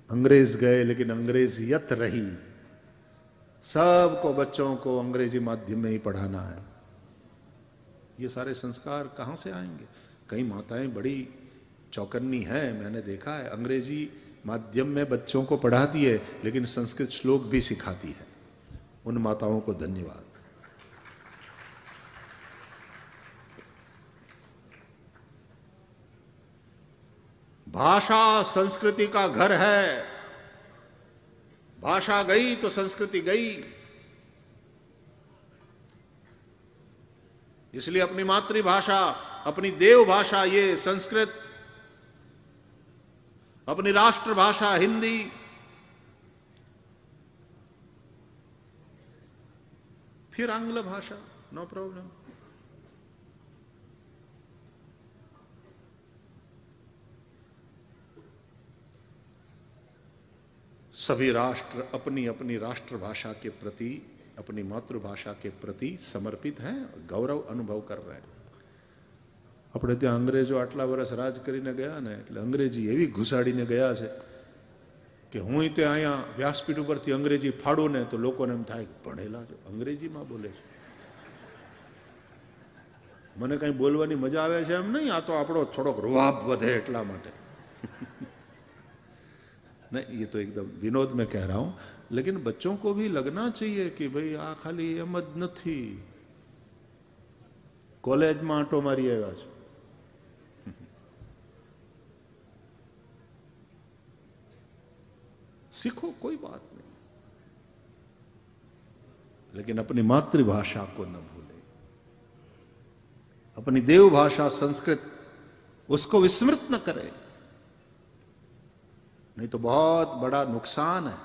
अंग्रेज गए लेकिन अंग्रेजियत रही। सबको बच्चों को अंग्रेजी माध्यम में ही पढ़ाना है। ये सारे संस्कार कहाँ से आएंगे? कई माताएं बड़ी चौकन्नी हैं, मैंने देखा है, अंग्रेजी माध्यम में बच्चों को पढ़ाती है लेकिन संस्कृत श्लोक भी सिखाती है। उन माताओं को धन्यवाद। भाषा संस्कृति का घर है। भाषा गई तो संस्कृति गई। इसलिए अपनी मातृभाषा, अपनी देव भाषा ये संस्कृत, अपनी राष्ट्रभाषा हिंदी, फिर आंग्ल भाषा, नो प्रॉब्लम। सभी राष्ट्र अपनी अपनी राष्ट्रभाषा के प्रति, अपनी मातृभाषा के प्रति समर्पित हैं, गौरव अनुभव कर रहे हैं। આપણે ત્યાં અંગ્રેજો આટલા વર્ષ રાજ કરીને ગયા ને, એટલે અંગ્રેજી એવી ઘુસાડીને ગયા છે કે હું તે અહીંયા વ્યાસપીઠ ઉપરથી અંગ્રેજી ફાડું ને તો લોકોને એમ થાય ભણેલા છે, અંગ્રેજીમાં બોલે છે, મને કંઈ બોલવાની મજા આવે છે એમ નહીં, આ તો આપણો થોડોક રૂહાબ વધે એટલા માટે। नहीं, ये तो एकदम विनोद में कह रहा हूं, लेकिन बच्चों को भी लगना चाहिए कि भाई आ खाली एम ज नहीं, कॉलेज में आटो मारी आव्या छे, सीखो, कोई बात नहीं, लेकिन अपनी मातृभाषा को न भूले, अपनी देव भाषा संस्कृत उसको विस्मृत न करें, नहीं तो बहुत बड़ा नुकसान है।